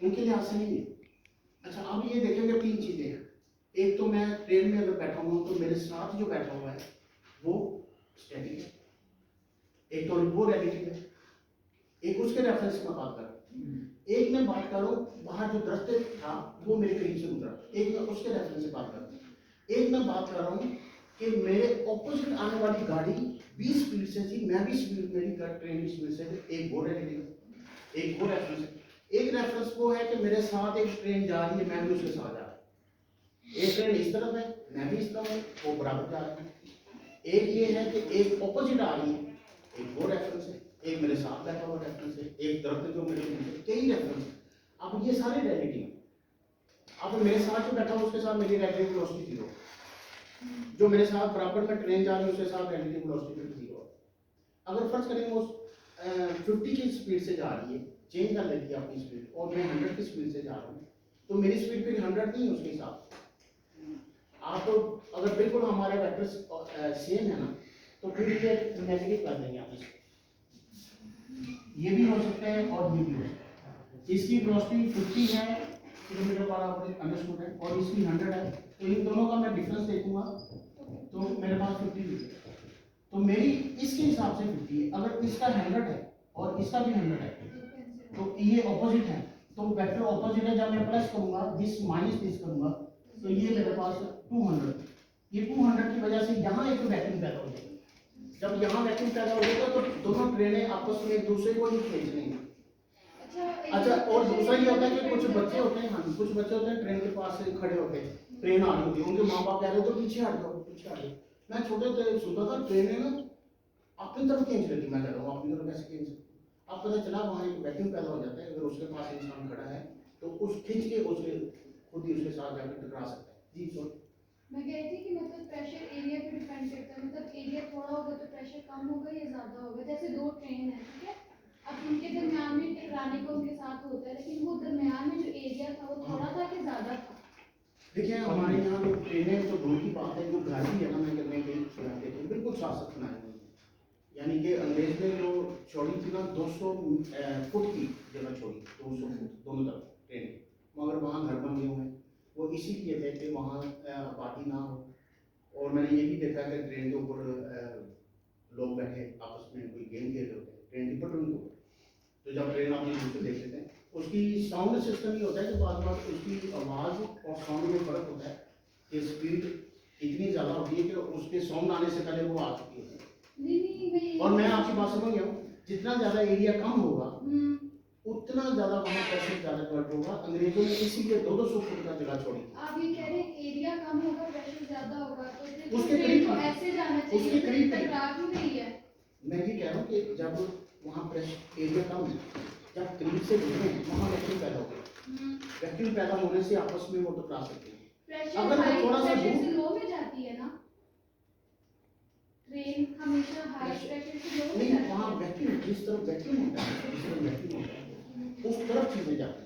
उनके लिहाज से नहीं है। अच्छा, अब ये देखेंगे 3 चीज़ें हैं। एक तो मैं ट्रेन में अगर बैठा हूँ तो मेरे साथ जो बैठा हुआ है वो स्टैटिक है, एक तो वो रिलेटिव है, एक उसके रेफरेंस में बात कर रहा हूँ, एक मैं बात कर रहा हूँ बाहर जो दरख्त था वो मेरे करीब से गुजरा, एक मैं उसके रेफरेंस से बात कर रहा हूँ, एक मैं बात कर रहा हूँ कि मेरे ऑपोजिट आने वाली गाड़ी 20 स्पीड से थी, मैं भी स्पीड, मेरी ट्रेन की स्पीड से थी, एक वो रिलेटिव, एक वो रेफरेंस है। एक रेफरेंस वो है कि मेरे साथ एक ट्रेन जा रही है, मैं भी उसके साथ जा रहा हूँ। एक ट्रेन इस तरफ है, मैं भी इस तरफ हूँ, वो बराबर जा रहे हैं। एक ये है कि एक ऑपोजिट आ रही है, एक वो रेफरेंस है, एक मेरे साथ बैठा हुआ रेफरेंस है, एक दरख्त जो मेरे पीछे, कई रेफरेंस है। अब ये सारे रिलेटिव हैं। अब मेरे साथ जो बैठा हुआ उसके साथ मेरी रिलेटिव वेलोसिटी 0, जो मेरे साथ बराबर में ट्रेन जा रही है उसके साथ रिलेटिव वेलोसिटी 0। अगर फर्ज करें वो 50 की स्पीड से जा रही है, चेंज कर लेती है अपनी स्पीड, और मैं 100 की स्पीड से जा रहा हूँ, तो मेरी स्पीड फिर 100 नहीं है उसके हिसाब से। आप तो अगर बिल्कुल हमारे वेक्टर सेम है ना, तो फिर ये नेगेटिव कर देंगे आप इसको, ये भी हो सकता है और ये भी हो सकता है। इसकी वेलोसिटी 50 है किलोमीटर पर आवर अंडरस्टूड है, और इसकी 100 है, तो इन दोनों का मैं डिफरेंस देखूंगा तो मेरे पास 50 है, तो मेरी इसके हिसाब से 50 है। अगर इसका 100 है और इसका भी 100 है तो ये ऑपोजिट है, तो वेक्टर ऑपोजिट है। जब मैं प्लस करूंगा दिस माइनस दिस करूंगा तो ये मेरे पास 200, ये 200 की वजह से यहाँ एक वैक्यूम पैदा हो जाएगा। जब यहाँ वैक्यूम पैदा हो जाएगा तो दोनों ट्रेनें आपस में एक दूसरे को ही खींच लेंगी। अच्छा, और दूसरा ये होता है कि कुछ बच्चे होते हैं, हाँ कुछ बच्चे होते हैं ट्रेन के पास से खड़े होते हैं, ट्रेन आ रही होती है, उनके माँ बाप कह रहे हो तो पीछे हट जाओ, पीछे हट जाओ। मैं छोटे थे सुनता था ट्रेनें ना अपनी तरफ खींच लेती, मैं कह रहा हूँ अपनी तरफ कैसे खींच सकती। अब पता चला वहाँ एक वैक्यूम पैदा हो जाता है, अगर उसके पास इंसान खड़ा है तो उस खींच के उसे खुद ही उसके साथ जाकर टकरा सकता है। जी सर, मैं कह रही थी कि मतलब प्रेशर एरिया पे डिपेंड करता है, मतलब एरिया थोड़ा होगा तो प्रेशर कम होगा या ज्यादा होगा। जैसे दो ट्रेन है, ठीक है, अब उनके दरमियान में टकराने को उनके साथ होता है, लेकिन वो दरमियान में जो एरिया था वो थोड़ा था कि ज्यादा था? देखिए हमारे यहाँ जो ट्रेनें तो दूर की बात है, जो गाड़ी है ना, मैं कहते हैं देखिए बिल्कुल साफ बनाई हुई है। यानी कि अंग्रेज ने जो छोड़ी थी ना 200 फुट की जगह छोड़ी, 200 फुट दोनों तरफ ट्रेन, मगर वहाँ घर बन गए हुए हैं। वो इसीलिए थे कि वहाँ आबादी ना हो, और मैंने ये भी देखा कि ट्रेन के ऊपर लोग बैठे आपस में कोई गेम खेल रहे होते हैं ट्रेन की पटरी के ऊपर। तो जब ट्रेन आप नीचे देख लेते हैं, उसकी साउंड सिस्टम ये होता है कि बार बार उसकी आवाज़ और साउंड में फ़र्क होता है कि स्पीड इतनी ज़्यादा होती है कि उसके साउंड आने से पहले वो आ चुकी होती है। और मैं आपकी बात समझ गया हूँ, जितना ज़्यादा एरिया कम होगा उतना ज़्यादा वहाँ प्रेशर ज़्यादा कट होगा। अंग्रेजों ने इसीलिए 200 फुट का जगह छोड़ी। आप ये कह रहे हैं एरिया कम होगा प्रेशर ज्यादा होगा, तो फिर उसके ट्रेन करीब को ऐसे जाना चाहिए, उसके करीब टकरा क्यों रही है? मैं ये कह रहा हूँ कि जब वहाँ प्रेशर एरिया कम है, जब करीब से गुजरे वहाँ वैक्यूम पैदा हो गया, वैक्यूम पैदा होने से आपस में वो टकरा सकते हैं। प्रेशर अगर वो हाई थोड़ा सा प्रेशर दूर, से लो में जाती है ना ट्रेन, हमेशा हाई प्रेशर से लो में नहीं जाती है। वहाँ वैक्यूम जिस तरफ वैक्यूम होता है, जिस तरफ वैक्यूम होता है उस तरफ चीजें जाती हैं।